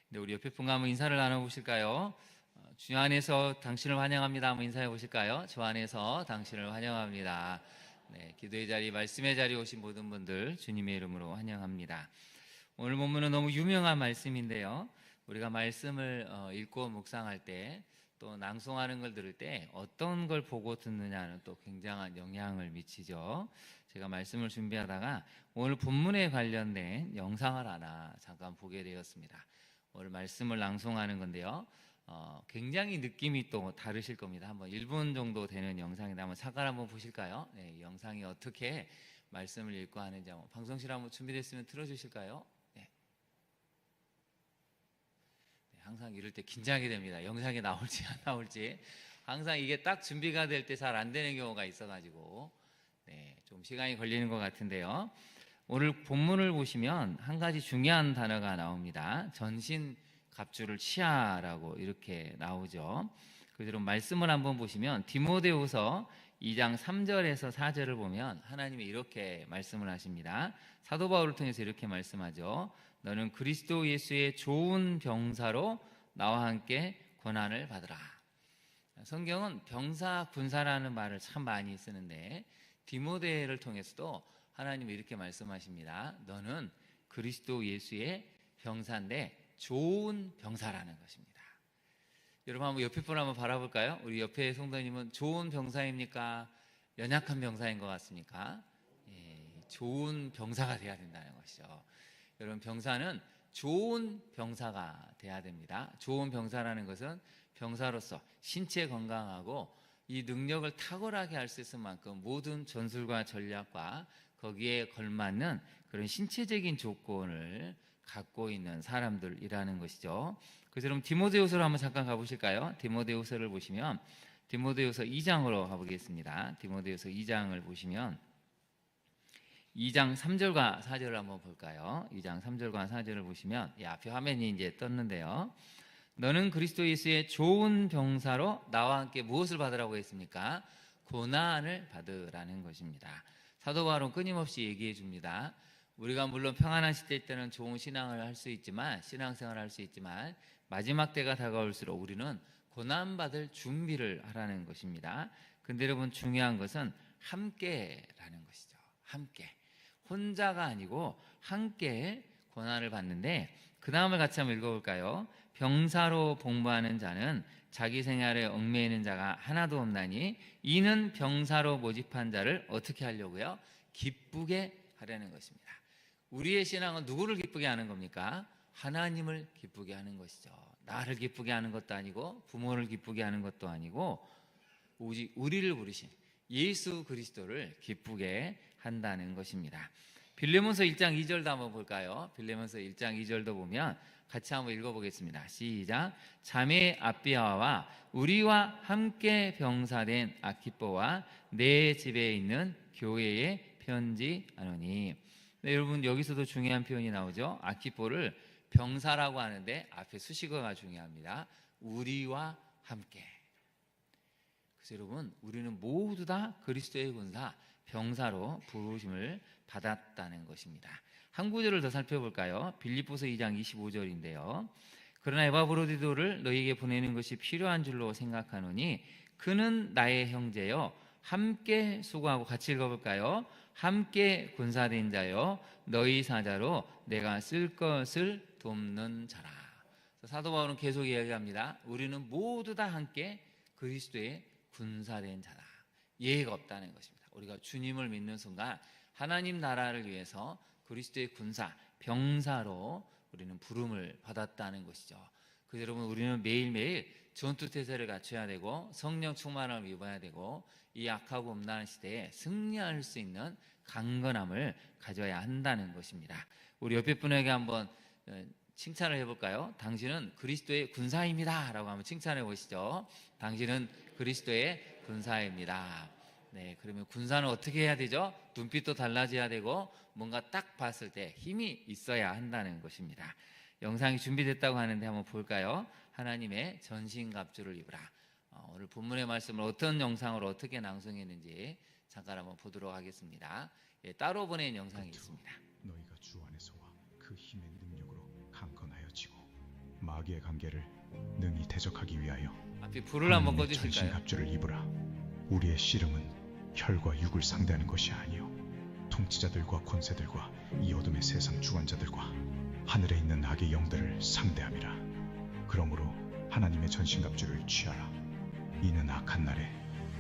네, 우리 옆에 분과 한번 인사를 나눠보실까요? 주 안에서 당신을 환영합니다. 한번 인사해 보실까요? 주 안에서 당신을 환영합니다. 네, 기도의 자리, 말씀의 자리에 오신 모든 분들 주님의 이름으로 환영합니다. 오늘 본문은 너무 유명한 말씀인데요. 우리가 말씀을 읽고 묵상할 때, 또 낭송하는 걸 들을 때 어떤 걸 보고 듣느냐는 또 굉장한 영향을 미치죠. 제가 말씀을 준비하다가 오늘 본문에 관련된 영상을 하나 잠깐 보게 되었습니다. 오늘 말씀을 낭송하는 건데요. 굉장히 느낌이 또 다르실 겁니다. 한번 1분 정도 되는 영상인데 한번 잠깐 한번 보실까요? 네, 이 영상이 어떻게 말씀을 읽고 하는지 한번 방송실 한번 준비됐으면 틀어주실까요? 네. 네, 항상 이럴 때 긴장이 됩니다. 영상이 나올지 안 나올지 항상 이게 딱 준비가 될 때 잘 안 되는 경우가 있어가지고 네, 좀 시간이 걸리는 것 같은데요. 오늘 본문을 보시면 한 가지 중요한 단어가 나옵니다. 전신 갑주를 취하라고 이렇게 나오죠. 그대로 말씀을 한번 보시면 디모데후서 2장 3절에서 4절을 보면 하나님이 이렇게 말씀을 하십니다. 사도 바울을 통해서 이렇게 말씀하죠. 너는 그리스도 예수의 좋은 병사로 나와 함께 고난을 받으라. 성경은 병사, 군사라는 말을 참 많이 쓰는데 디모데를 통해서도 하나님이 이렇게 말씀하십니다. 너는 그리스도 예수의 병사인데 좋은 병사라는 것입니다. 여러분 한번 옆에 분 한번 바라볼까요? 우리 옆에 성도님은 좋은 병사입니까? 연약한 병사인 것 같습니까? 예, 좋은 병사가 돼야 된다는 것이죠. 여러분 병사는 좋은 병사가 돼야 됩니다. 좋은 병사라는 것은 병사로서 신체 건강하고 이 능력을 탁월하게 할 수 있을 만큼 모든 전술과 전략과 거기에 걸맞는 그런 신체적인 조건을 갖고 있는 사람들이라는 것이죠. 그래서 그럼 디모데후서로 한번 잠깐 가보실까요? 디모데후서를 보시면 디모데후서 2장으로 가보겠습니다. 디모데후서 2장을 보시면 2장 3절과 4절을 한번 볼까요? 2장 3절과 4절을 보시면 앞에 화면이 이제 떴는데요. 너는 그리스도 예수의 좋은 병사로 나와 함께 무엇을 받으라고 했습니까? 고난을 받으라는 것입니다. 사도 바울은 끊임없이 얘기해 줍니다. 우리가 물론 평안한 시대 때는 좋은 신앙을 할 수 있지만, 신앙생활을 할 수 있지만 마지막 때가 다가올수록 우리는 고난받을 준비를 하라는 것입니다. 근데 여러분 중요한 것은 함께라는 것이죠. 함께. 혼자가 아니고 함께 고난을 받는데 그 다음을 같이 한번 읽어볼까요? 병사로 복무하는 자는 자기 생활에 얽매이는 자가 하나도 없나니 이는 병사로 모집한 자를 어떻게 하려고요? 기쁘게 하려는 것입니다. 우리의 신앙은 누구를 기쁘게 하는 겁니까? 하나님을 기쁘게 하는 것이죠. 나를 기쁘게 하는 것도 아니고 부모를 기쁘게 하는 것도 아니고 우리를 부르신 예수 그리스도를 기쁘게 한다는 것입니다. 빌레몬서 1장 2절도 한번 볼까요? 빌레몬서 1장 2절도 보면 같이 한번 읽어보겠습니다. 시작. 자매 아비아와 우리와 함께 병사된 아키뽀와 내 집에 있는 교회에 편지하노니. 네, 여러분 여기서도 중요한 표현이 나오죠. 아키뽀를 병사라고 하는데 앞에 수식어가 중요합니다. 우리와 함께. 그래서 여러분 우리는 모두 다 그리스도의 군사 병사로 부르심을 받았다는 것입니다. 한 구절을 더 살펴볼까요? 빌립보서 2장 25절인데요. 그러나 에바브로디도를 너희에게 보내는 것이 필요한 줄로 생각하노니 그는 나의 형제요 함께 수고하고 같이 읽어볼까요? 함께 군사된 자요 너희 사자로 내가 쓸 것을 돕는 자라. 사도 바울은 계속 이야기합니다. 우리는 모두 다 함께 그리스도의 군사된 자다. 예외가 없다는 것입니다. 우리가 주님을 믿는 순간 하나님 나라를 위해서 그리스도의 군사, 병사로 우리는 부름을 받았다는 것이죠. 그래서 여러분 우리는 매일매일 전투태세를 갖춰야 되고 성령 충만함을 입어야 되고 이 악하고 음란한 시대에 승리할 수 있는 강건함을 가져야 한다는 것입니다. 우리 옆에 분에게 한번 칭찬을 해볼까요? 당신은 그리스도의 군사입니다 라고 한번 칭찬해 보시죠. 당신은 그리스도의 군사입니다. 네, 그러면 군사는 어떻게 해야 되죠? 눈빛도 달라져야 되고 뭔가 딱 봤을 때 힘이 있어야 한다는 것입니다. 영상이 준비됐다고 하는데 한번 볼까요? 하나님의 전신갑주를 입으라. 오늘 본문의 말씀을 어떤 영상으로 어떻게 낭송했는지 잠깐 한번 보도록 하겠습니다. 예, 따로 보낸 영상이 있습니다. 너희가 주 안에서와 그 힘의 능력으로 강건하여지고 마귀의 관계를 능히 대적하기 위하여 앞에 불을 한번 하나님의 꺼주실까요? 전신갑주를 입으라. 우리의 씨름은 혈과 육을 상대하는 것이 아니요 통치자들과 권세들과 이 어둠의 세상 주관자들과 하늘에 있는 악의 영들을 상대함이라. 그러므로 하나님의 전신갑주를 취하라. 이는 악한 날에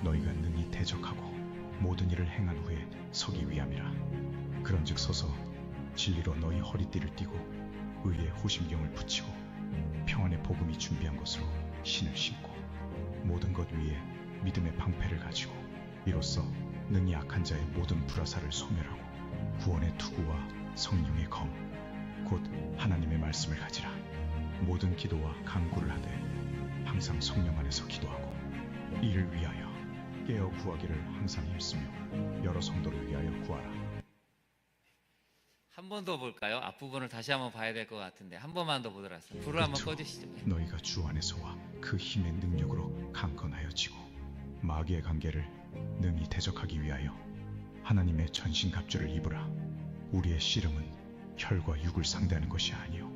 너희가 능히 대적하고 모든 일을 행한 후에 서기 위함이라. 그런즉 서서 진리로 너희 허리띠를 띠고 의의 호심경을 붙이고 평안의 복음이 준비한 것으로 신을 신고 모든 것 위에 믿음의 방패를 가지고 이로써 능히 악한 자의 모든 불화살을 소멸하고 구원의 투구와 성령의 검 곧 하나님의 말씀을 가지라. 모든 기도와 간구를 하되 항상 성령 안에서 기도하고 이를 위하여 깨어 구하기를 항상 힘쓰며 여러 성도를 위하여 구하라. 한 번 더 볼까요? 앞부분을 다시 한번 봐야 될 것 같은데 한 번만 더 보도록 하겠습니다. 불을 한번 꺼주시죠. 너희가 주 안에서와 그 힘의 능력으로 강건하여지고 마귀의 관계를 능히 대적하기 위하여 하나님의 전신갑주를 입으라. 우리의 씨름은 혈과 육을 상대하는 것이 아니요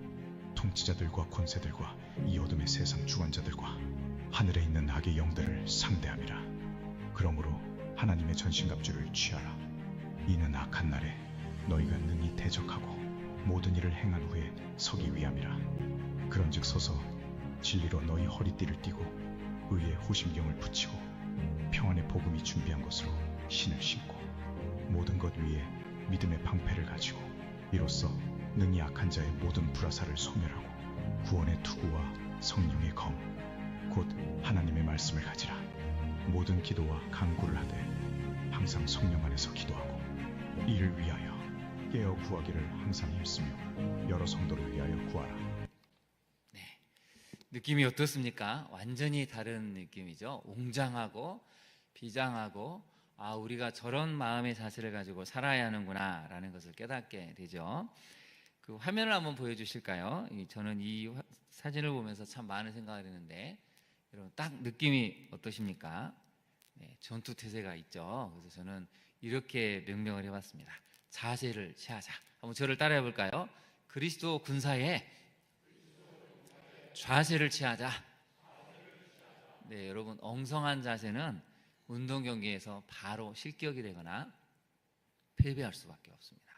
통치자들과 권세들과 이 어둠의 세상 주관자들과 하늘에 있는 악의 영들을 상대함이라. 그러므로 하나님의 전신갑주를 취하라. 이는 악한 날에 너희가 능히 대적하고 모든 일을 행한 후에 서기 위함이라. 그런즉 서서 진리로 너희 허리띠를 띠고 의의 호심경을 붙이고 평안의 복음이 준비한 것으로 신을 신고 모든 것 위에 믿음의 방패를 가지고 이로써 능히 악한 자의 모든 불화살을 소멸하고 구원의 투구와 성령의 검 곧 하나님의 말씀을 가지라. 모든 기도와 간구를 하되 항상 성령 안에서 기도하고 이를 위하여 깨어 구하기를 항상 힘쓰며 여러 성도를 위하여 구하라. 네, 느낌이 어떻습니까? 완전히 다른 느낌이죠. 웅장하고 비장하고 우리가 저런 마음의 자세를 가지고 살아야 하는구나 라는 것을 깨닫게 되죠. 그 화면을 한번 보여주실까요? 저는 이 사진을 보면서 참 많은 생각을 했는데 여러분 딱 느낌이 어떠십니까? 네, 전투태세가 있죠. 그래서 저는 이렇게 명명을 해봤습니다. 자세를 취하자. 한번 저를 따라해 볼까요? 그리스도 군사의 자세를 취하자. 네, 여러분 엉성한 자세는 운동 경기에서 바로 실격이 되거나 패배할 수밖에 없습니다.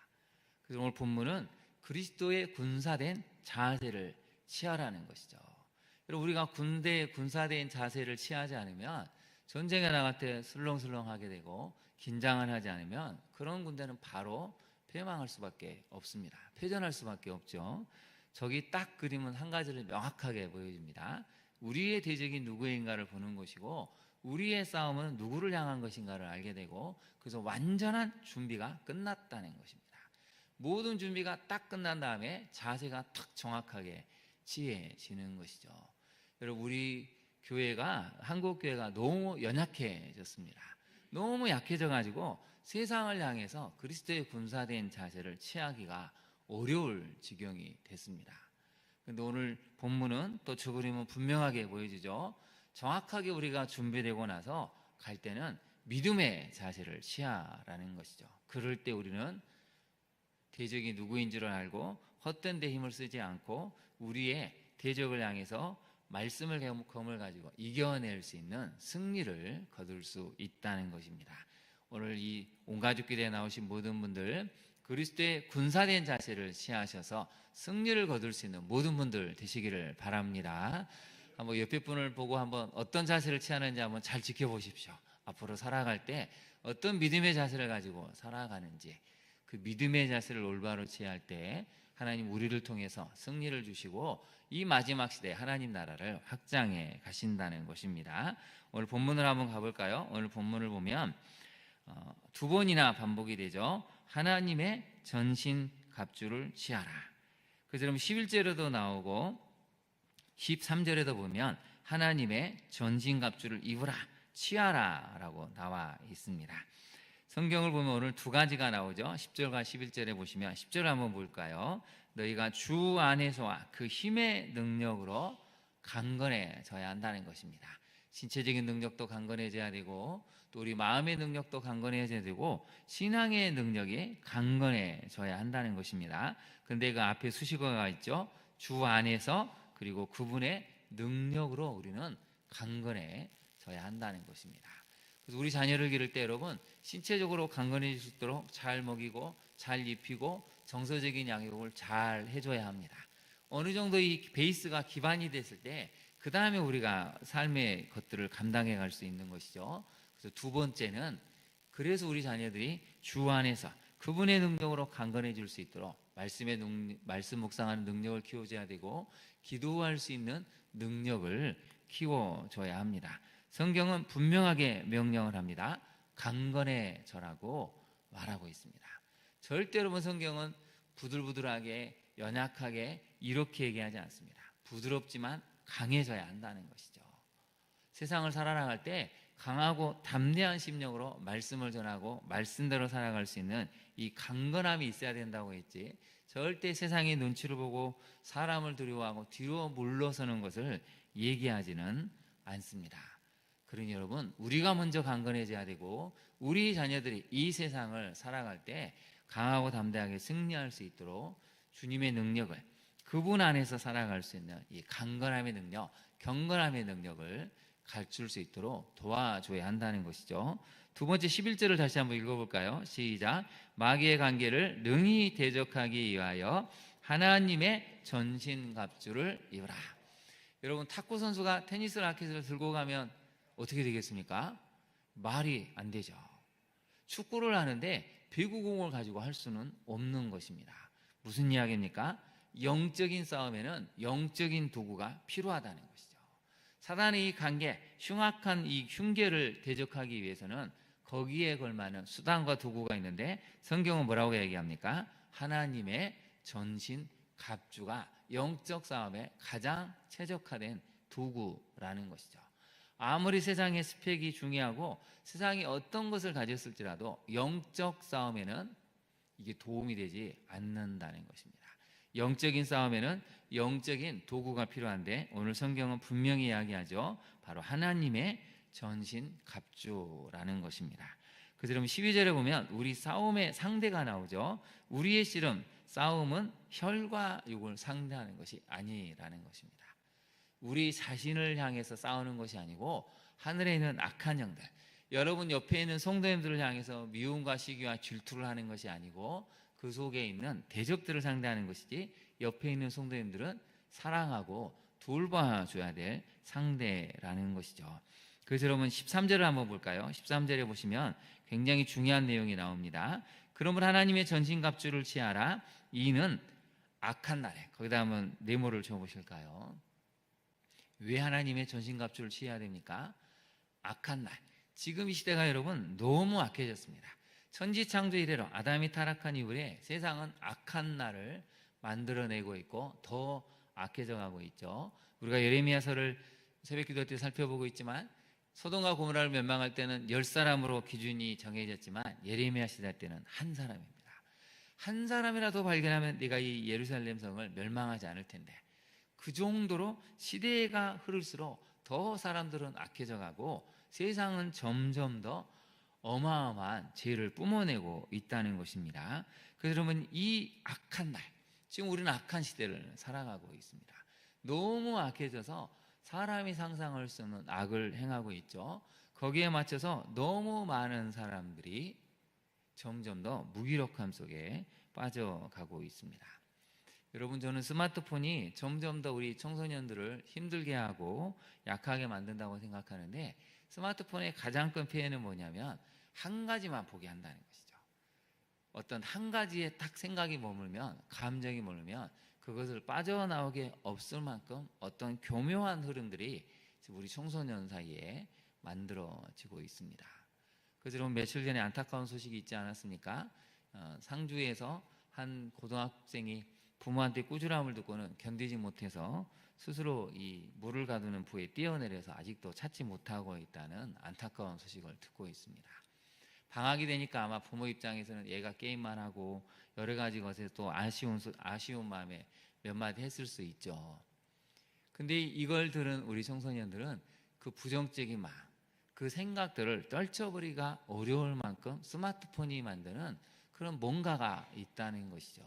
그래서 오늘 본문은 그리스도의 군사된 자세를 취하라는 것이죠. 여러분 우리가 군사된 자세를 취하지 않으면 전쟁에 나갈 때 슬렁슬렁하게 되고 긴장을 하지 않으면 그런 군대는 바로 패망할 수밖에 없습니다. 패전할 수밖에 없죠. 적이 딱 그림은 한 가지를 명확하게 보여줍니다. 우리의 대적이 누구인가를 보는 것이고 우리의 싸움은 누구를 향한 것인가를 알게 되고 그래서 완전한 준비가 끝났다는 것입니다. 모든 준비가 딱 끝난 다음에 자세가 탁 정확하게 취해지는 것이죠. 여러분 우리 교회가 한국 교회가 너무 연약해졌습니다. 너무 약해져 가지고 세상을 향해서 그리스도의 군사된 자세를 취하기가 어려울 지경이 됐습니다. 그런데 오늘 본문은 또 저 그림은 분명하게 보여주죠. 정확하게 우리가 준비되고 나서 갈 때는 믿음의 자세를 취하라는 것이죠. 그럴 때 우리는 대적이 누구인 줄 알고 헛된 데 힘을 쓰지 않고 우리의 대적을 향해서 말씀을 검을 가지고 이겨낼 수 있는 승리를 거둘 수 있다는 것입니다. 오늘 이 온가족기대에 나오신 모든 분들 그리스도의 군사된 자세를 취하셔서 승리를 거둘 수 있는 모든 분들 되시기를 바랍니다. 한번 옆에 분을 보고 한번 어떤 자세를 취하는지 한번 잘 지켜보십시오. 앞으로 살아갈 때 어떤 믿음의 자세를 가지고 살아가는지 그 믿음의 자세를 올바로 취할 때 하나님 우리를 통해서 승리를 주시고 이 마지막 시대에 하나님 나라를 확장해 가신다는 것입니다. 오늘 본문을 한번 가볼까요? 오늘 본문을 보면 두 번이나 반복이 되죠. 하나님의 전신 갑주를 취하라. 그래서 그럼 11절에도 나오고 13절에도 보면 하나님의 전신 갑주를 입으라, 취하라 라고 나와 있습니다. 성경을 보면 오늘 두 가지가 나오죠. 10절과 11절에 보시면 10절 한번 볼까요? 너희가 주 안에서와 그 힘의 능력으로 강건해져야 한다는 것입니다. 신체적인 능력도 강건해져야 되고 또 우리 마음의 능력도 강건해져야 되고 신앙의 능력이 강건해져야 한다는 것입니다. 그런데 그 앞에 수식어가 있죠. 주 안에서 그 그리고 그분의 능력으로 우리는 강건해져야 한다는 것입니다. 그래서 우리 자녀를 기를 때 여러분 신체적으로 강건해질 수 있도록 잘 먹이고 잘 입히고 정서적인 양육을 잘 해줘야 합니다. 어느 정도 이 베이스가 기반이 됐을 때 그 다음에 우리가 삶의 것들을 감당해 갈 수 있는 것이죠. 그래서 두 번째는 그래서 우리 자녀들이 주 안에서 그분의 능력으로 강건해질 수 있도록 말씀 묵상하는 능력을 키워줘야 되고 기도할 수 있는 능력을 키워줘야 합니다. 성경은 분명하게 명령을 합니다. 강건해져라고 말하고 있습니다. 절대 여러분 성경은 부들부들하게 연약하게 이렇게 얘기하지 않습니다. 부드럽지만 강해져야 한다는 것이죠. 세상을 살아나갈 때 강하고 담대한 심령으로 말씀을 전하고 말씀대로 살아갈 수 있는 이 강건함이 있어야 된다고 했지, 절대 세상의 눈치를 보고 사람을 두려워하고 뒤로 물러서는 것을 얘기하지는 않습니다. 그러니 여러분 우리가 먼저 강건해져야 되고 우리 자녀들이 이 세상을 살아갈 때 강하고 담대하게 승리할 수 있도록 주님의 능력을, 그분 안에서 살아갈 수 있는 이 강건함의 능력, 경건함의 능력을 갖출 수 있도록 도와줘야 한다는 것이죠. 두 번째 11절을 다시 한번 읽어볼까요? 시작. 마귀의 관계를 능히 대적하기 위하여 하나님의 전신갑주를 입으라. 여러분 탁구 선수가 테니스 라켓을 들고 가면 어떻게 되겠습니까? 말이 안 되죠. 축구를 하는데 배구공을 가지고 할 수는 없는 것입니다. 무슨 이야기입니까? 영적인 싸움에는 영적인 도구가 필요하다는 것이죠. 사단의 이 관계, 흉악한 이 흉계를 대적하기 위해서는 거기에 걸맞는 수단과 도구가 있는데 성경은 뭐라고 얘기합니까? 하나님의 전신 갑주가 영적 싸움에 가장 최적화된 도구라는 것이죠. 아무리 세상의 스펙이 중요하고 세상이 어떤 것을 가졌을지라도 영적 싸움에는 이게 도움이 되지 않는다는 것입니다. 영적인 싸움에는 영적인 도구가 필요한데 오늘 성경은 분명히 이야기하죠. 바로 하나님의 전신 갑주라는 것입니다. 그래서 여러분 12절에 보면 우리 싸움의 상대가 나오죠. 우리의 씨름, 싸움은 혈과 육을 상대하는 것이 아니라는 것입니다. 우리 자신을 향해서 싸우는 것이 아니고 하늘에 있는 악한 영들, 여러분 옆에 있는 성도님들을 향해서 미움과 시기와 질투를 하는 것이 아니고 그 속에 있는 대적들을 상대하는 것이지, 옆에 있는 성도님들은 사랑하고 돌봐줘야 될 상대라는 것이죠. 그래서 여러분 13절을 한번 볼까요? 13절에 보시면 굉장히 중요한 내용이 나옵니다. 그러므로 하나님의 전신갑주를 취하라. 이는 악한 날에, 거기다 한번 네모를 쳐보실까요? 왜 하나님의 전신갑주를 취해야 됩니까? 악한 날. 지금 이 시대가 여러분 너무 악해졌습니다. 천지창조 이래로 아담이 타락한 이후에 세상은 악한 날을 만들어내고 있고 더 악해져 가고 있죠. 우리가 예레미야서를 새벽기도 때 살펴보고 있지만 소돔과 고모라를 멸망할 때는 10사람으로 기준이 정해졌지만 예레미야 시대 때는 한 사람입니다. 한 사람이라도 발견하면 네가 이 예루살렘 성을 멸망하지 않을 텐데, 그 정도로 시대가 흐를수록 더 사람들은 악해져 가고 세상은 점점 더 어마어마한 죄를 뿜어내고 있다는 것입니다. 그래서 여러분 이 악한 날, 지금 우리는 악한 시대를 살아가고 있습니다. 너무 악해져서 사람이 상상할 수 없는 악을 행하고 있죠. 거기에 맞춰서 너무 많은 사람들이 점점 더 무기력함 속에 빠져가고 있습니다. 여러분 저는 스마트폰이 점점 더 우리 청소년들을 힘들게 하고 약하게 만든다고 생각하는데, 스마트폰의 가장 큰 피해는 뭐냐면 한 가지만 보게 한다는 것이죠. 어떤 한 가지에 딱 생각이 머물면, 감정이 머물면 그것을 빠져나오게 없을 만큼 어떤 교묘한 흐름들이 우리 청소년 사이에 만들어지고 있습니다. 그래서 여러분 며칠 전에 안타까운 소식이 있지 않았습니까? 상주에서 한 고등학생이 부모한테 꾸지람을 듣고는 견디지 못해서 스스로 이 물을 가두는 부에 뛰어내려서 아직도 찾지 못하고 있다는 안타까운 소식을 듣고 있습니다. 방학이 되니까 아마 부모 입장에서는 얘가 게임만 하고 여러 가지 것에 또 아쉬운 마음에 몇 마디 했을 수 있죠. 근데 이걸 들은 우리 청소년들은 그 부정적인 마음, 그 생각들을 떨쳐버리기가 어려울 만큼 스마트폰이 만드는 그런 뭔가가 있다는 것이죠.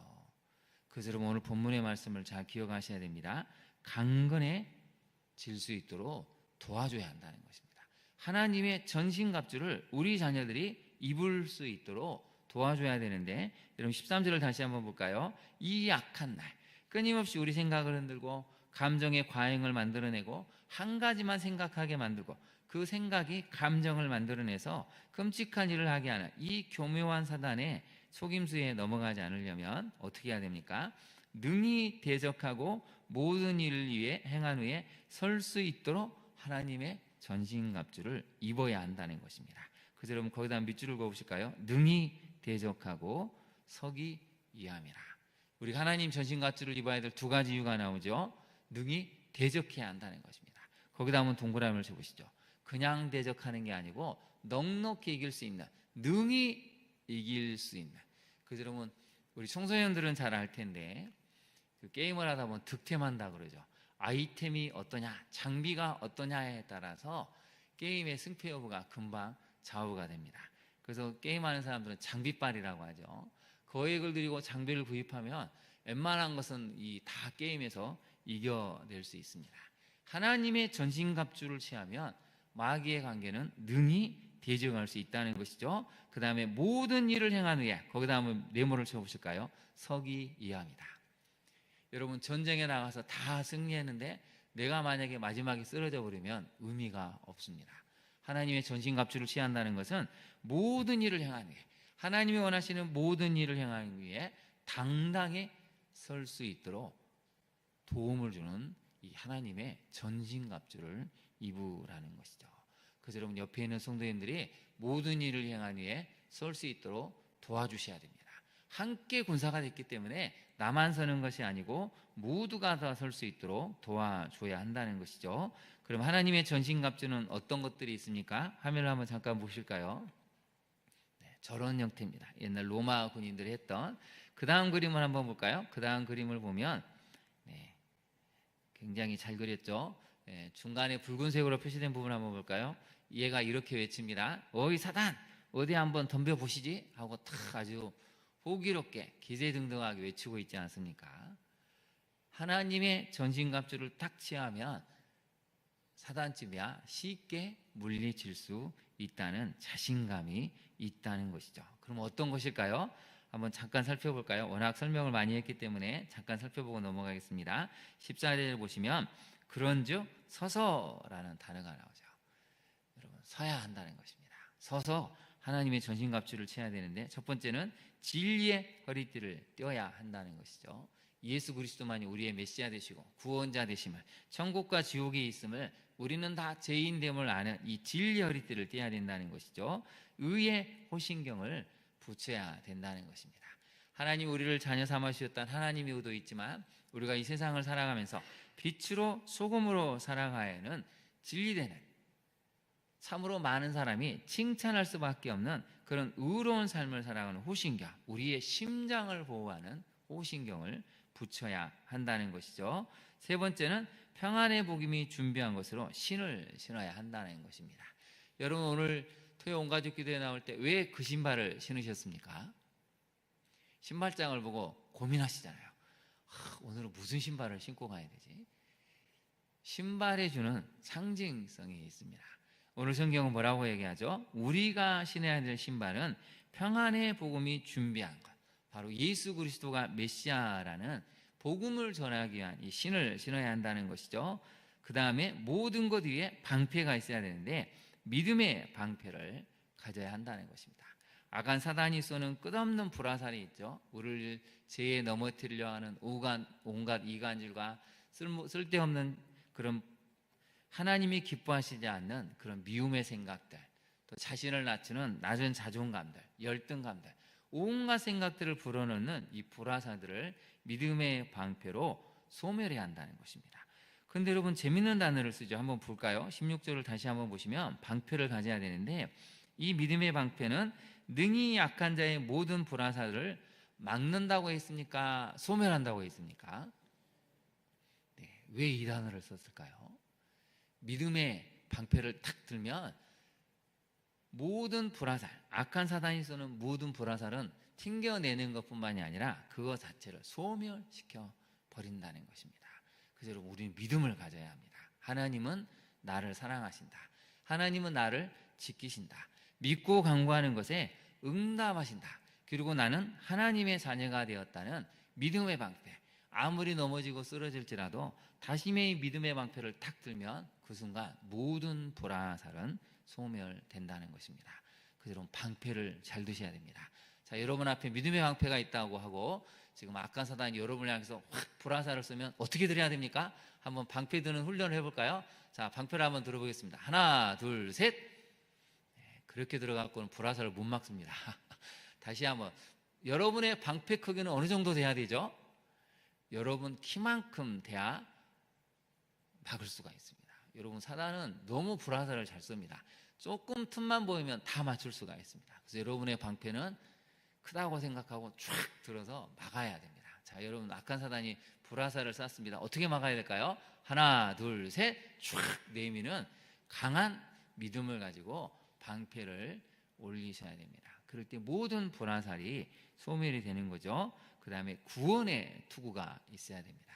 그처럼 오늘 본문의 말씀을 잘 기억하셔야 됩니다. 강건해질 수 있도록 도와줘야 한다는 것입니다. 하나님의 전신갑주를 우리 자녀들이 입을 수 있도록 도와줘야 되는데, 여러분 13절을 다시 한번 볼까요? 이 약한 날 끊임없이 우리 생각을 흔들고 감정의 과잉을 만들어내고 한 가지만 생각하게 만들고 그 생각이 감정을 만들어내서 끔찍한 일을 하게 하는 이 교묘한 사단의 속임수에 넘어가지 않으려면 어떻게 해야 됩니까? 능히 대적하고 모든 일을 위해 행한 후에 설 수 있도록 하나님의 전신갑주를 입어야 한다는 것입니다. 그래서 여러분 거기다 밑줄을 그어보실까요? 능히 대적하고 서기 위함이라. 우리 하나님 전신갑주를 입어야 될 두 가지 이유가 나오죠. 능히 대적해야 한다는 것입니다. 거기다 한번 동그라미를 쳐보시죠. 그냥 대적하는 게 아니고 넉넉히 이길 수 있는, 능히 이길 수 있는. 그래서 여러분 우리 청소년들은 잘 알 텐데 그 게임을 하다 보면 득템한다 그러죠. 아이템이 어떠냐, 장비가 어떠냐에 따라서 게임의 승패 여부가 금방 좌우가 됩니다. 그래서 게임하는 사람들은 장비빨이라고 하죠. 거액을 들이고 장비를 구입하면 웬만한 것은 다 게임에서 이겨낼 수 있습니다. 하나님의 전신갑주를 취하면 마귀의 관계는 능히 대적할 수 있다는 것이죠. 그 다음에 모든 일을 행한 후에, 거기다 한번 네모를 쳐보실까요? 서기 위함이다. 여러분 전쟁에 나가서 다 승리했는데 내가 만약에 마지막에 쓰러져 버리면 의미가 없습니다. 하나님의 전신갑주를 취한다는 것은 모든 일을 행한 후에, 하나님이 원하시는 모든 일을 행한 후에 당당히 설 수 있도록 도움을 주는 이 하나님의 전신갑주를 입으라는 것이죠. 그래서 여러분 옆에 있는 성도님들이 모든 일을 행한 후에 설 수 있도록 도와주셔야 됩니다. 함께 군사가 됐기 때문에 나만 서는 것이 아니고 모두가 다 설 수 있도록 도와줘야 한다는 것이죠. 그럼 하나님의 전신갑주는 어떤 것들이 있습니까? 화면을 한번 잠깐 보실까요? 네, 저런 형태입니다. 옛날 로마 군인들이 했던. 그 다음 그림을 한번 볼까요? 그 다음 그림을 보면 굉장히 잘 그렸죠. 중간에 붉은색으로 표시된 부분 한번 볼까요? 얘가 이렇게 외칩니다. 어이 사단, 어디 한번 덤벼보시지? 하고 탁 아주 호기롭게 기세등등하게 외치고 있지 않습니까? 하나님의 전신갑주를 탁 취하면 사단쯤이야 쉽게 물리칠 수 있다는 자신감이 있다는 것이죠. 그럼 어떤 것일까요? 한번 잠깐 살펴볼까요? 워낙 설명을 많이 했기 때문에 잠깐 살펴보고 넘어가겠습니다. 14절을 보시면 그런즉 서서라는 단어가 나오죠. 여러분 서야 한다는 것입니다. 서서 하나님의 전신갑주를 취해야 되는데, 첫 번째는 진리의 허리띠를 떼어야 한다는 것이죠. 예수 그리스도만이 우리의 메시아 되시고 구원자 되심을, 천국과 지옥이 있음을, 우리는 다 죄인됨을 아는 이 진리의 허리띠를 떼어야 된다는 것이죠. 의의 호신경을 붙여야 된다는 것입니다. 하나님 우리를 자녀 삼아 주셨다는 하나님의 의도 있지만 우리가 이 세상을 살아가면서 빛으로 소금으로 살아가야 하는 진리되는, 참으로 많은 사람이 칭찬할 수밖에 없는 그런 의로운 삶을 살아가는 호신경, 우리의 심장을 보호하는 호신경을 붙여야 한다는 것이죠. 세 번째는 평안의 복음이 준비한 것으로 신을 신어야 한다는 것입니다. 여러분 오늘 토요 온가족 기도에 나올 때 왜 그 신발을 신으셨습니까? 신발장을 보고 고민하시잖아요. 오늘은 무슨 신발을 신고 가야 되지? 신발에 주는 상징성이 있습니다. 오늘 성경은 뭐라고 얘기하죠? 우리가 신어야 될 신발은 평안의 복음이 준비한 것, 바로 예수 그리스도가 메시아라는 복음을 전하기 위한 이 신을 신어야 한다는 것이죠. 그 다음에 모든 것 위에 방패가 있어야 되는데 믿음의 방패를 가져야 한다는 것입니다. 악한 사단이 쏘는 끝없는 불화살이 있죠. 우리를 죄에 넘어뜨리려 하는 온갖 이간질과 쓸데없는 그런 하나님이 기뻐하시지 않는 그런 미움의 생각들, 또 자신을 낮추는 낮은 자존감들, 열등감들, 온갖 생각들을 불어넣는 이 불화살들을 믿음의 방패로 소멸해야 한다는 것입니다. 근데 여러분 재밌는 단어를 쓰죠. 한번 볼까요? 16절을 다시 한번 보시면 방패를 가져야 되는데, 이 믿음의 방패는 능히 약한 자의 모든 불화살을 막는다고 했습니까? 소멸한다고 했습니까? 네, 왜 이 단어를 썼을까요? 믿음의 방패를 탁 들면 모든 불화살, 악한 사단이 쏘는 모든 불화살은 튕겨내는 것뿐만이 아니라 그것 자체를 소멸시켜 버린다는 것입니다. 그래서 여러분, 우리는 믿음을 가져야 합니다. 하나님은 나를 사랑하신다. 하나님은 나를 지키신다. 믿고 간구하는 것에 응답하신다. 그리고 나는 하나님의 자녀가 되었다는 믿음의 방패. 아무리 넘어지고 쓰러질지라도 다시 믿음의 방패를 탁 들면 그 순간 모든 불화살은 소멸된다는 것입니다. 그래서 여러분, 방패를 잘 드셔야 됩니다. 자, 여러분 앞에 믿음의 방패가 있다고 하고 지금 악한 사단이 여러분을 향해서 확 불화살을 쏘면 어떻게 드려야 됩니까? 한번 방패 드는 훈련을 해볼까요? 자, 방패를 한번 들어보겠습니다. 하나, 둘, 셋. 그렇게 들어가고는 불화살을 못 막습니다. 다시 한번. 여러분의 방패 크기는 어느 정도 돼야 되죠? 여러분 키만큼 돼야 막을 수가 있습니다. 여러분, 사단은 너무 불화살을 잘 쏩니다. 조금 틈만 보이면 다 맞출 수가 있습니다. 그래서 여러분의 방패는 크다고 생각하고 쫙 들어서 막아야 됩니다. 자, 여러분, 악한 사단이 불화살을 쐈습니다. 어떻게 막아야 될까요? 하나, 둘, 셋, 쫙 내미는 강한 믿음을 가지고 방패를 올리셔야 됩니다. 그럴 때 모든 불화살이 소멸이 되는 거죠. 그 다음에 구원의 투구가 있어야 됩니다.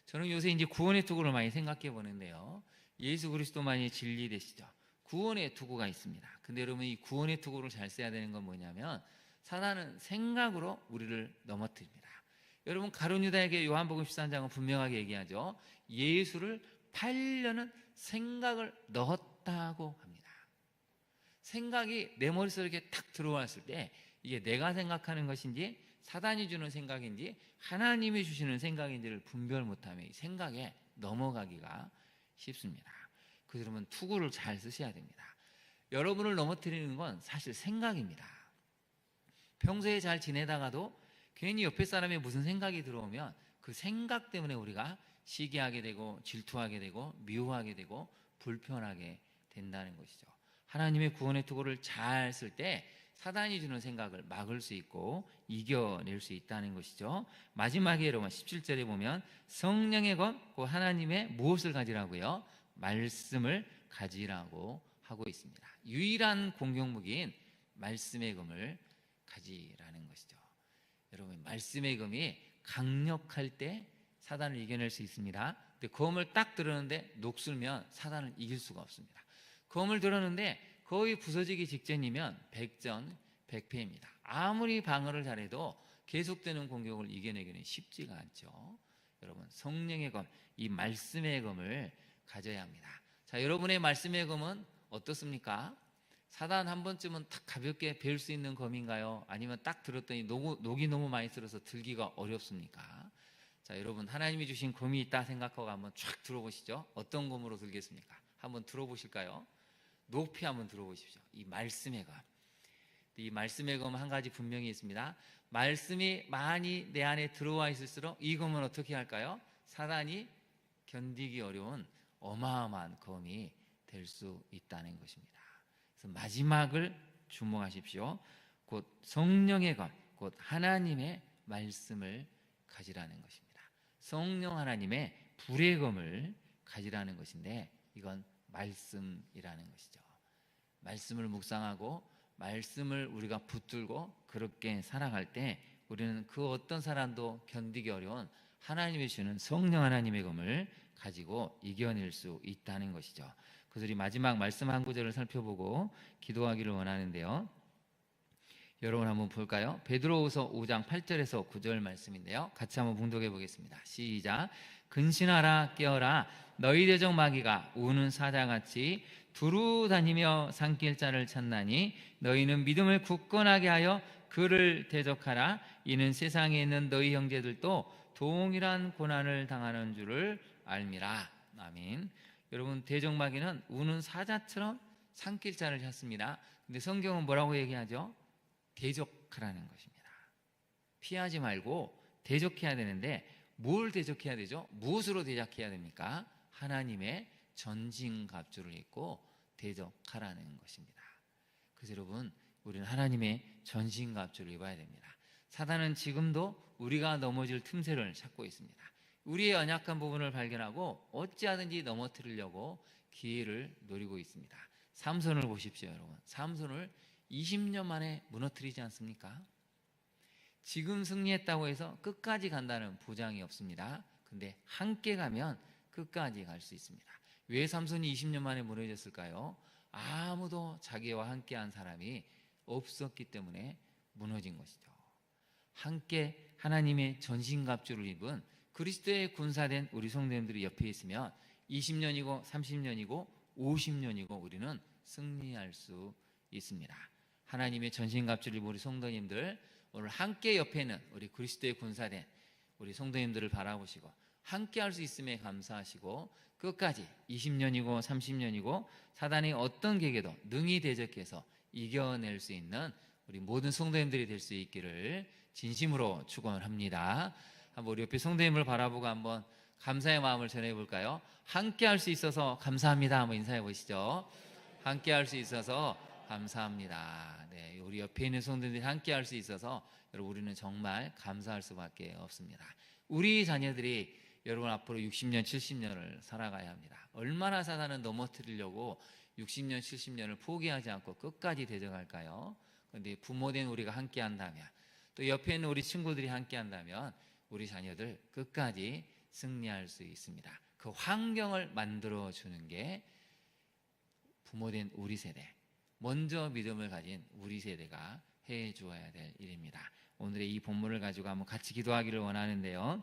저는 요새 이제 구원의 투구를 많이 생각해 보는데요. 예수 그리스도만이 진리 되시죠. 구원의 투구가 있습니다. 근데 여러분, 이 구원의 투구를 잘 써야 되는 건 뭐냐면 사단은 생각으로 우리를 넘어뜨립니다. 여러분, 가룟 유다에게 요한복음 13장은 분명하게 얘기하죠. 예수를 팔려는 생각을 넣었다고 합니다. 생각이 내 머릿속에 이렇게 탁 들어왔을 때 이게 내가 생각하는 것인지 사단이 주는 생각인지 하나님이 주시는 생각인지를 분별 못하면 이 생각에 넘어가기가 쉽습니다. 그래서 여러분, 투구를 잘 쓰셔야 됩니다. 여러분을 넘어뜨리는 건 사실 생각입니다. 평소에 잘 지내다가도 괜히 옆에 사람의 무슨 생각이 들어오면 그 생각 때문에 우리가 시기하게 되고 질투하게 되고 미워하게 되고 불편하게 된다는 것이죠. 하나님의 구원의 투구를 잘 쓸 때 사단이 주는 생각을 막을 수 있고 이겨낼 수 있다는 것이죠. 마지막에 여러분 17절에 보면 성령의 검, 곧 하나님의 무엇을 가지라고요? 말씀을 가지라고 하고 있습니다. 유일한 공격무기인 말씀의 검을 가지라는 것이죠. 여러분, 말씀의 검이 강력할 때 사단을 이겨낼 수 있습니다. 근데 검을 딱 들었는데 녹슬면 사단을 이길 수가 없습니다. 검을 들었는데 거의 부서지기 직전이면 백전백패입니다. 아무리 방어를 잘해도 계속되는 공격을 이겨내기는 쉽지가 않죠. 여러분, 성령의 검, 이 말씀의 검을 가져야 합니다. 자, 여러분의 말씀의 검은 어떻습니까? 사단 한 번쯤은 딱 가볍게 배울 수 있는 검인가요? 아니면 딱 들었더니 녹이 너무 많이 들어서 들기가 어렵습니까? 자, 여러분, 하나님이 주신 검이 있다 생각하고 한번 쫙 들어보시죠. 어떤 검으로 들겠습니까? 한번 들어보실까요? 높이 한번 들어보십시오. 이 말씀의 검. 이 말씀의 검은 한 가지 분명히 있습니다. 말씀이 많이 내 안에 들어와 있을수록 이 검은 어떻게 할까요? 사단이 견디기 어려운 어마어마한 검이 될 수 있다는 것입니다. 그래서 마지막을 주목하십시오. 곧 성령의 검, 곧 하나님의 말씀을 가지라는 것입니다. 성령 하나님의 불의 검을 가지라는 것인데 이건 말씀이라는 것이죠. 말씀을 묵상하고 말씀을 우리가 붙들고 그렇게 살아갈 때 우리는 그 어떤 사람도 견디기 어려운 하나님이 주는 성령 하나님의 검을 가지고 이겨낼 수 있다는 것이죠. 그래서 우리 마지막 말씀 한 구절을 살펴보고 기도하기를 원하는데요. 여러분 한번 볼까요? 베드로후서 5장 8절에서 9절 말씀인데요. 같이 한번 봉독해 보겠습니다. 시작. 근신하라, 깨어라. 너희 대적 마귀가 우는 사자같이 두루 다니며 삼킬 자를 찾나니 너희는 믿음을 굳건하게 하여 그를 대적하라. 이는 세상에 있는 너희 형제들도 동일한 고난을 당하는 줄을 알미라. 아멘. 여러분, 대적 마귀는 우는 사자처럼 삼킬 자를 찾습니다. 근데 성경은 뭐라고 얘기하죠? 대적하라는 것입니다. 피하지 말고 대적해야 되는데 뭘 대적해야 되죠? 무엇으로 대적해야 됩니까? 하나님의 전신갑주를 입고 대적하라는 것입니다. 그래서 여러분, 우리는 하나님의 전신갑주를 입어야 됩니다. 사단은 지금도 우리가 넘어질 틈새를 찾고 있습니다. 우리의 연약한 부분을 발견하고 어찌하든지 넘어뜨리려고 기회를 노리고 있습니다. 삼손을 보십시오, 여러분. 삼손을 20년 만에 무너뜨리지 않습니까? 지금 승리했다고 해서 끝까지 간다는 보장이 없습니다. 근데 함께 가면 끝까지 갈 수 있습니다. 왜 삼손이 20년 만에 무너졌을까요? 아무도 자기와 함께한 사람이 없었기 때문에 무너진 것이죠. 함께 하나님의 전신갑주를 입은 그리스도의 군사된 우리 성도님들이 옆에 있으면 20년이고 30년이고 50년이고 우리는 승리할 수 있습니다. 하나님의 전신갑주를 입은 우리 성도님들, 오늘 함께 옆에 있는 우리 그리스도의 군사된 우리 성도님들을 바라보시고 함께 할 수 있음에 감사하시고 끝까지 20년이고 30년이고 사단의 어떤 계계도 능히 대적해서 이겨낼 수 있는 우리 모든 성도님들이 될 수 있기를 진심으로 축원합니다. 한번 우리 옆에 성도님을 바라보고 한번 감사의 마음을 전해 볼까요? 함께 할 수 있어서 감사합니다. 한번 인사해 보시죠. 함께 할 수 있어서 감사합니다. 네, 우리 옆에 있는 성도들이 함께 할 수 있어서 여러분 우리는 정말 감사할 수밖에 없습니다. 우리 자녀들이 여러분 앞으로 60년, 70년을 살아가야 합니다. 얼마나 사단은 넘어뜨리려고 60년, 70년을 포기하지 않고 끝까지 대적할까요? 그런데 부모된 우리가 함께 한다면, 또 옆에 있는 우리 친구들이 함께 한다면 우리 자녀들 끝까지 승리할 수 있습니다. 그 환경을 만들어주는 게 부모된 우리 세대, 먼저 믿음을 가진 우리 세대가 해주어야 될 일입니다. 오늘의 이 본문을 가지고 한번 같이 기도하기를 원하는데요.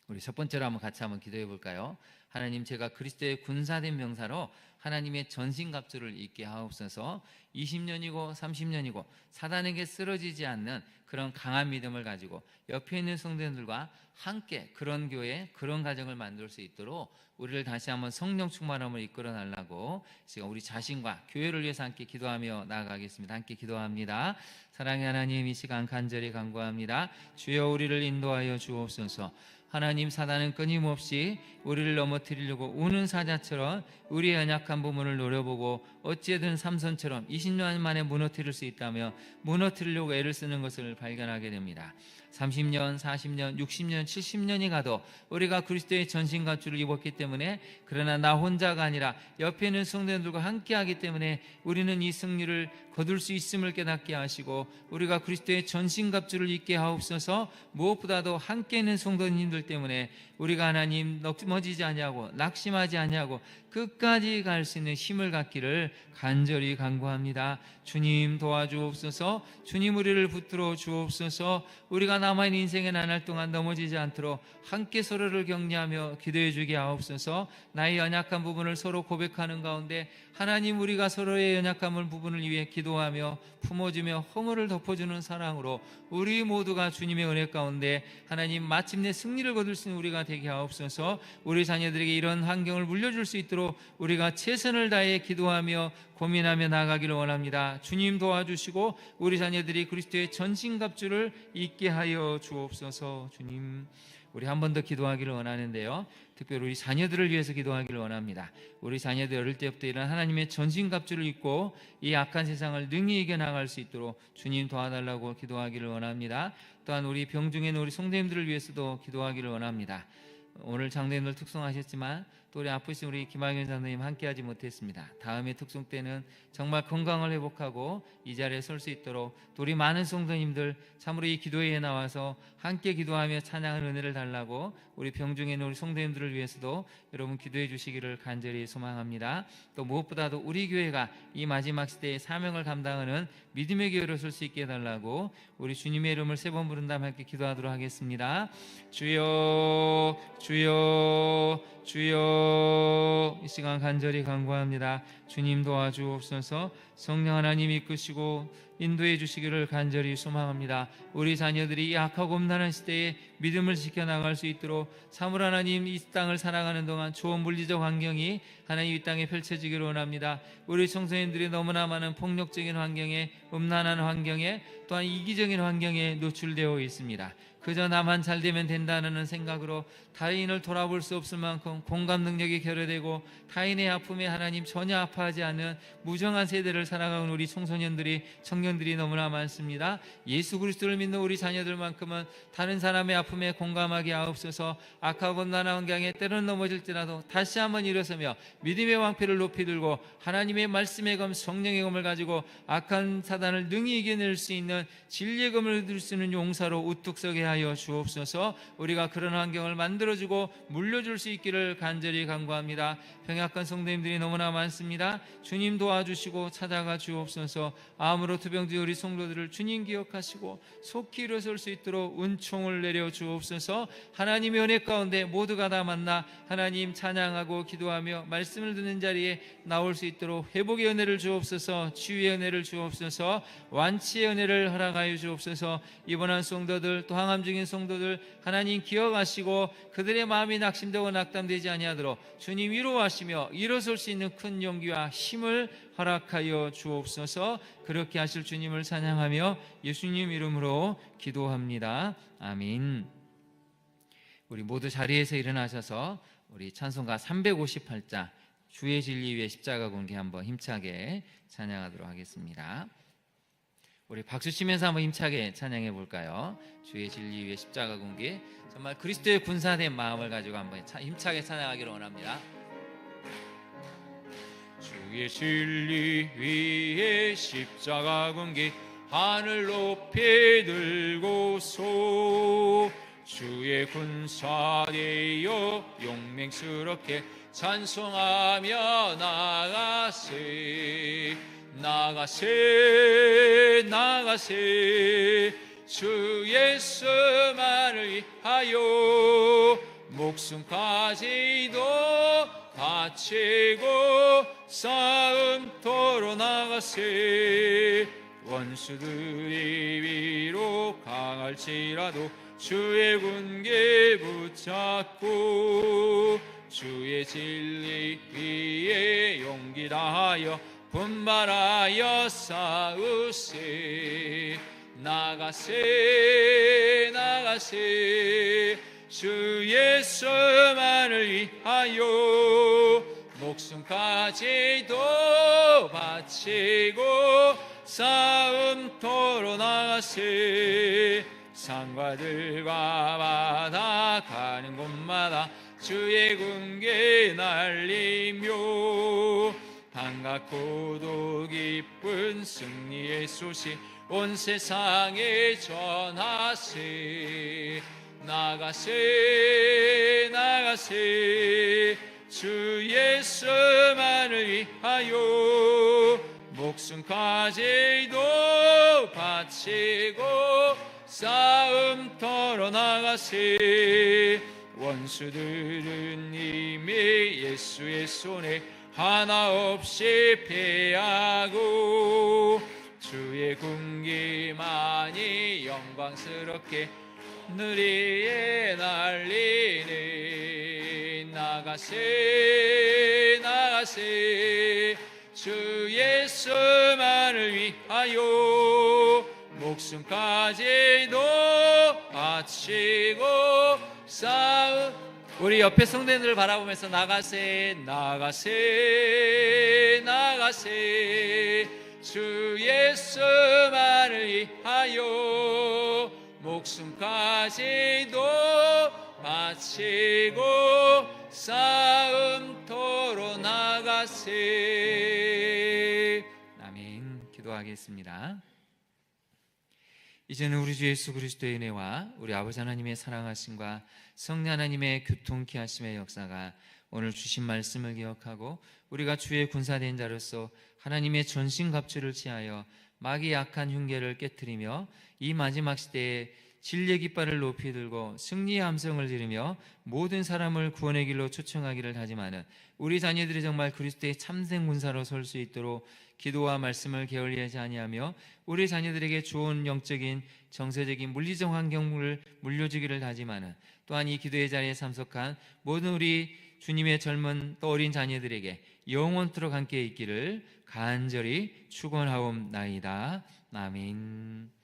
우리 첫 번째로 같이 한번 기도해 볼까요? 하나님, 제가 그리스도의 군사된 명사로 하나님의 전신갑주를 입게 하옵소서. 20년이고 30년이고 사단에게 쓰러지지 않는 그런 강한 믿음을 가지고 옆에 있는 성도들과 함께 그런 교회, 그런 가정을 만들 수 있도록 우리를 다시 한번 성령 충만함을 이끌어 달라고 지금 우리 자신과 교회를 위해서 함께 기도하며 나아가겠습니다. 함께 기도합니다. 사랑의 하나님, 이 시간 간절히 간구합니다. 주여, 우리를 인도하여 주옵소서. 하나님, 사단은 끊임없이 우리를 넘어뜨리려고 우는 사자처럼 우리의 연약한 부분을 노려보고 어찌든 삼손처럼 20년 만에 무너뜨릴 수 있다며 무너뜨리려고 애를 쓰는 것을 발견하게 됩니다. 30년, 40년, 60년, 70년이 가도 우리가 그리스도의 전신갑주를 입었기 때문에, 그러나 나 혼자가 아니라 옆에 있는 성도들과 함께하기 때문에 우리는 이 승리를 거둘 수 있음을 깨닫게 하시고 우리가 그리스도의 전신갑주를 입게 하옵소서. 무엇보다도 함께 있는 성도님들 때문에 우리가 하나님 넘어지지 아니하고 낙심하지 아니하고 끝까지 갈 수 있는 힘을 갖기를 간절히 간구합니다. 주님 도와주옵소서. 주님 우리를 붙들어 주옵소서. 우리가 남아있는 인생의 나날 동안 넘어지지 않도록 함께 서로를 격려하며 기도해 주게 하옵소서. 나의 연약한 부분을 서로 고백하는 가운데 하나님, 우리가 서로의 연약한 부분을 위해 기도하며 품어주며 허물을 덮어주는 사랑으로 우리 모두가 주님의 은혜 가운데 하나님 마침내 승리를 거둘 수 있는 우리가 되게 하옵소서. 우리 자녀들에게 이런 환경을 물려줄 수 있도록 우리가 최선을 다해 기도하며 고민하며 나아가기를 원합니다. 주님 도와주시고 우리 자녀들이 그리스도의 전신갑주를 입게 하여 주옵소서. 주님, 우리 한 번 더 기도하기를 원하는데요, 특별히 우리 자녀들을 위해서 기도하기를 원합니다. 우리 자녀들 어릴 때부터 이런 하나님의 전신갑주를 입고 이 악한 세상을 능히 이겨나갈 수 있도록 주님 도와달라고 기도하기를 원합니다. 또한 우리 병중에 있는 우리 성도님들을 위해서도 기도하기를 원합니다. 오늘 장로님들 특송하셨지만 또 우리 아프신 우리 김학윤 장로님 함께하지 못했습니다. 다음에 특송 때는 정말 건강을 회복하고 이 자리에 설 수 있도록 또 우리 많은 성도님들 참으로 이 기도회에 나와서 함께 기도하며 찬양하는 은혜를 달라고 우리 병중에 있는 우리 성도님들을 위해서도 여러분 기도해 주시기를 간절히 소망합니다. 또 무엇보다도 우리 교회가 이 마지막 시대의 사명을 감당하는 믿음의 교회로 설 수 있게 해달라고 우리 주님의 이름을 세 번 부른 다음에 함께 기도하도록 하겠습니다. 주여, 주여, 주여. 이 시간 간절히 간구합니다. 주님 도와주옵소서. 성령 하나님 이끄시고 인도해 주시기를 간절히 소망합니다. 우리 자녀들이 이 악하고 음란한 시대에 믿음을 지켜나갈 수 있도록 사물 하나님 이 땅을 살아가는 동안 좋은 물리적 환경이 하나님 이 땅에 펼쳐지기를 원합니다. 우리 청소년들이 너무나 많은 폭력적인 환경에, 음란한 환경에, 또한 이기적인 환경에 노출되어 있습니다. 그저 나만 잘 되면 된다는 생각으로 타인을 돌아볼 수 없을 만큼 공감 능력이 결여되고 타인의 아픔에 하나님 전혀 아파하지 않는 무정한 세대를 살아가는 우리 청소년들이, 청년 의견들이 너무나 많습니다. 예수 그리스도를 믿는 우리 자녀들만큼은 다른 사람의 아픔에 공감하게 하옵소서. 악하고 온난한 환경에 때로는 넘어질지라도 다시 한번 일어서며 믿음의 왕패를 높이 들고 하나님의 말씀의 검, 성령의 검을 가지고 악한 사단을 능히 이겨낼 수 있는 진리의 검을 얻을 수 있는 용사로 우뚝 서게 하여 주옵소서. 우리가 그런 환경을 만들어주고 물려줄 수 있기를 간절히 간구합니다. 병약한 성도님들이 너무나 많습니다. 주님 도와주시고 찾아가 주옵소서. 암으로 투병된 우리 성도들을 주님 기억하시고 속히 일어설 수 있도록 은총을 내려 주옵소서. 하나님의 은혜 가운데 모두가 다 만나 하나님 찬양하고 기도하며 말씀을 듣는 자리에 나올 수 있도록 회복의 은혜를 주옵소서. 치유의 은혜를 주옵소서. 완치의 은혜를 허락하여 주옵소서. 입원한 성도들 또 항암 중인 성도들 하나님 기억하시고 그들의 마음이 낙심되고 낙담되지 아니하도록 주님 위로하시며 일어설 수 있는 큰 용기와 힘을 허락하여 주옵소서. 그렇게 하실 주님을 찬양하며 예수님 이름으로 기도합니다. 아멘. 우리 모두 자리에서 일어나셔서 우리 찬송가 358자 주의 진리 위에 십자가 공개 한번 힘차게 찬양하도록 하겠습니다. 우리 박수 치면서 한번 힘차게 찬양해 볼까요? 주의 진리 위에 십자가 공개. 정말 그리스도의 군사된 마음을 가지고 한번 힘차게 찬양하기를 원합니다. 주의 진리 위에 십자가 군기 하늘 높이 들고서 주의 군사 되어 용맹스럽게 찬송하며 나가세 나가세 나가세 주 예수만을 위하여 목숨까지도 바치고 싸움터로 나가세 원수들이 비록 강할지라도 주의 군계 붙잡고 주의 진리 위에 용기 다하여 분발하여 싸우세 나가세 나가세 주 예수만을 위하여 목숨까지도 바치고 싸움터로 나가세 산과 들과 바다 가는 곳마다 주의 군계 날리며 반갑고도 기쁜 승리의 소식 온 세상에 전하세 나가세 나가세 주 예수만을 위하여 목숨까지도 바치고 싸움터로 나가세 원수들은 이미 예수의 손에 하나 없이 패하고 주의 군기만이 영광스럽게 느리에 날리네 나가세 나가세 주 예수만을 위하여 목숨까지도 바치고 싸움 우리 옆에 성도님들을 바라보면서 나가세 나가세 나가세 주 예수만을 위하여 목숨까지도 바치고 싸움터로 나가세 아멘. 기도하겠습니다. 이제는 우리 주 예수 그리스도의 은혜와 우리 아버지 하나님의 사랑하심과 성령 하나님의 교통케 하심의 역사가 오늘 주신 말씀을 기억하고 우리가 주의 군사된 자로서 하나님의 전신갑주를 취하여 마귀의 악한 흉계를 깨트리며 이 마지막 시대에 진리의 깃발을 높이 들고 승리의 함성을 지르며 모든 사람을 구원의 길로 초청하기를 다짐하는 우리 자녀들이 정말 그리스도의 참된 군사로 설 수 있도록 기도와 말씀을 게을리하지 아니하며 우리 자녀들에게 좋은 영적인 정서적인 물리적 환경을 물려주기를 다짐하는 또한 이 기도의 자리에 참석한 모든 우리 주님의 젊은 또 어린 자녀들에게 영원토록 함께 있기를 간절히 축원하옵나이다. 아멘.